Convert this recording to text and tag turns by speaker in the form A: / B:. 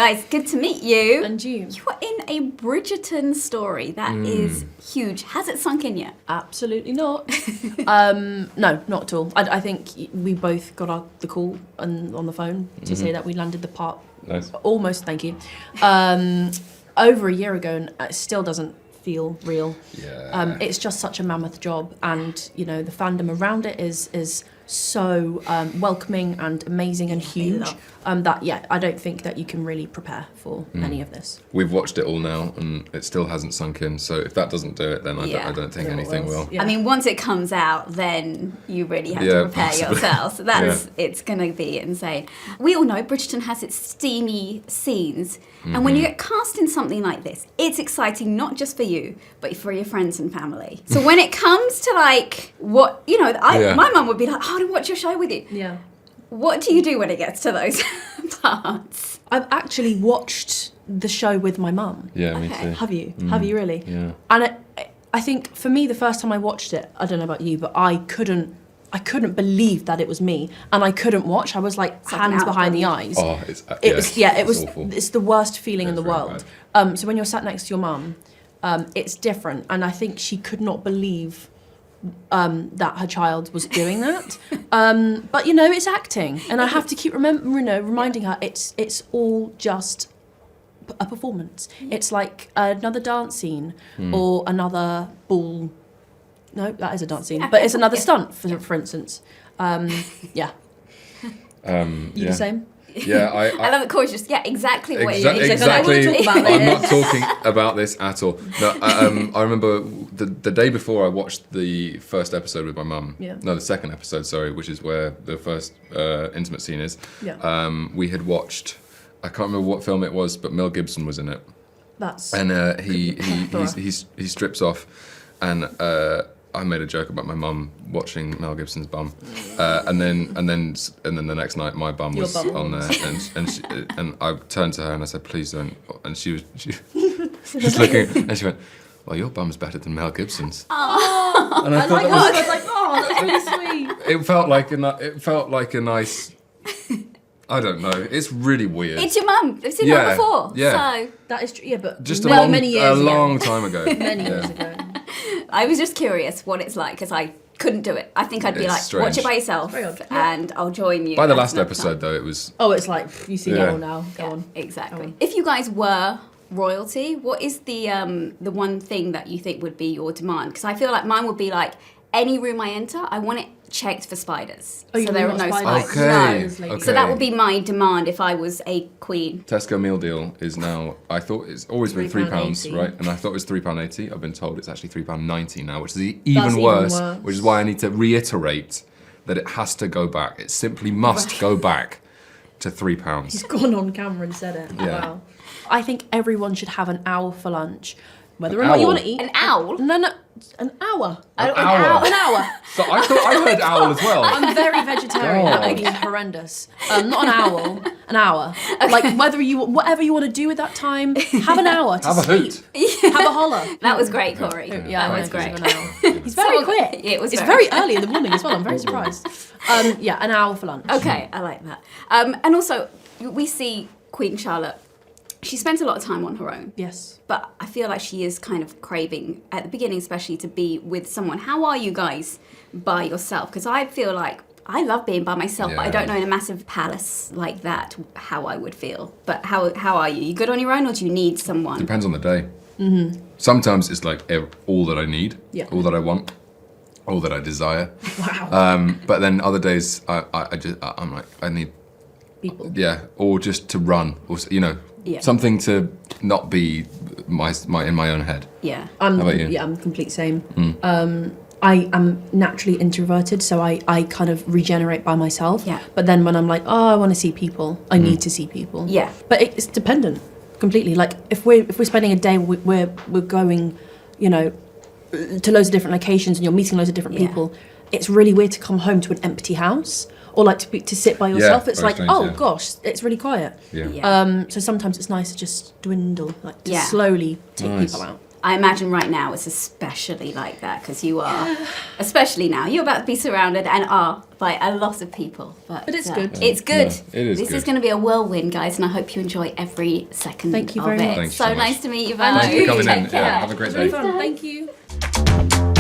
A: Guys, good to meet you.
B: And you.
A: You are in a Bridgerton story. That is huge. Has it sunk in yet?
B: Absolutely not. No, not at all. I think we both got the call on the phone to say that we landed the part.
C: Nice.
B: Almost, thank you. Over a year ago, and it still doesn't feel real.
C: Yeah.
B: It's just such a mammoth job, and you know the fandom around it is so welcoming and amazing and huge. That I don't think that you can really prepare for any of this.
C: We've watched it all now, and it still hasn't sunk in. So if that doesn't do it, then I don't think anything will.
A: I mean, once it comes out, then you really have to prepare yourself. So it's going to be insane. We all know Bridgerton has its steamy scenes. And when you get cast in something like this, it's exciting not just for you, but for your friends and family. So when it comes to like what, my mum would be like, oh, I want to watch your show with you.
B: Yeah.
A: What do you do when it gets to those parts?
B: I've actually watched the show with my mum.
C: Yeah, me too.
B: Have you? Have you really?
C: Yeah.
B: And I think for me, the first time I watched it, I don't know about you, but I couldn't believe that it was me, and I couldn't watch. I was like hands behind the eyes.
C: Oh,
B: it was
C: awful.
B: It's the worst feeling in the
C: very
B: world. So when you're sat next to your mum, it's different, and I think she could not believe that her child was doing that. But it's acting, and I have to keep reminding her it's all just a performance. It's like another dance scene or another ball. No, that is a dance scene, but it's another stunt, for instance. You the same?
C: Yeah,
A: I love it. Corey's just exactly what you
C: exactly.
B: I want to talk about this.
C: I'm not talking about this at all. No, I remember the day before I watched the first episode with my mum.
B: Yeah.
C: No, the second episode, sorry, which is where the first intimate scene is.
B: Yeah.
C: We had watched. I can't remember what film it was, but Mel Gibson was in it. He strips off, and I made a joke about my mum watching Mel Gibson's bum, and then the next night my bum was on there, and I turned to her and I said, "Please don't." And she was looking, and she went, "Well, your bum's better than Mel Gibson's."
B: Oh,
C: and I
B: was like, oh, that's really sweet.
C: It felt like a nice. I don't know. It's really weird.
A: It's your mum. I've seen her before.
C: Yeah.
A: So
B: that is true. Yeah, but
C: just
B: many years
C: a
B: ago.
C: long time ago.
B: Many years ago.
A: I was just curious what it's like because I couldn't do it. I think I'd be like,
C: strange.
A: watch it by yourself, and I'll join you.
C: By the last episode, though, it was.
B: Oh, it's like you see it all now. Go on.
A: Exactly. If you guys were royalty, what is the one thing that you think would be your demand? Because I feel like mine would be like any room I enter, I want it checked for spiders.
B: Oh,
A: so there are no spiders.
C: Okay.
A: No. So that would be my demand if I was a queen.
C: Tesco meal deal is now, I thought it's always been £3, right? And I thought it was £3.80. I've been told it's actually £3.90 now, which is even worse, which is why I need to reiterate that it has to go back. It simply must go back to £3.
B: He's gone on camera and said it.
C: Yeah.
B: Wow. I think everyone should have an hour for lunch. Whether or not you want to eat.
A: An owl?
B: No, an hour.
C: An hour.
B: An hour.
C: So I thought I heard owl as well.
B: I'm very vegetarian. That would be horrendous. Not an owl. An hour. Like whatever you want to do with that time, have an hour to
C: Have
B: sleep.
C: a hoot.
A: Yeah.
B: Have a holler.
A: That was great, Corey.
B: Yeah,
A: that was great.
B: He's very quick.
A: It's
B: very early in the morning as well. I'm very surprised. An hour for lunch.
A: Okay, I like that. And also, we see Queen Charlotte. She spends a lot of time on her own.
B: Yes.
A: But I feel like she is kind of craving, at the beginning especially, to be with someone. How are you guys by yourself? Because I feel like I love being by myself, but I don't know in a massive palace like that how I would feel. But how are you? You good on your own, or do you need someone?
C: Depends on the day. Mm-hmm. Sometimes it's like all that I need, all that I want, all that I desire.
B: Wow.
C: But then other days I'm like, I need
B: people.
C: Yeah, or just to run, or something to not be in my own head.
A: Yeah.
C: How about you?
B: Yeah, I'm the complete same. I am naturally introverted, so I kind of regenerate by myself.
A: Yeah.
B: But then when I'm like, oh, I want to see people, I need to see people.
A: Yeah.
B: But it's dependent completely. Like if we're spending a day, we're going, to loads of different locations, and you're meeting loads of different people. It's really weird to come home to an empty house. Or like to sit by yourself. It's like,
C: strange,
B: gosh, it's really quiet.
C: Yeah.
B: So sometimes it's nice to just dwindle, like to slowly take people out.
A: I imagine right now it's especially like that because you are, especially now, you're about to be surrounded and are by a lot of people. But
B: it's good.
A: It's good.
C: No, it is
A: This
C: good.
A: is going to be a whirlwind, guys, and I hope you enjoy every second
B: Thank you
A: of
B: very
A: it.
B: much.
C: Thanks
A: so
C: so much.
A: nice to meet you,
B: And
A: both.
C: Thanks for coming
A: Take
C: in.
A: care.
C: Yeah, have a great
B: It's really
C: day.
B: fun. Thank you.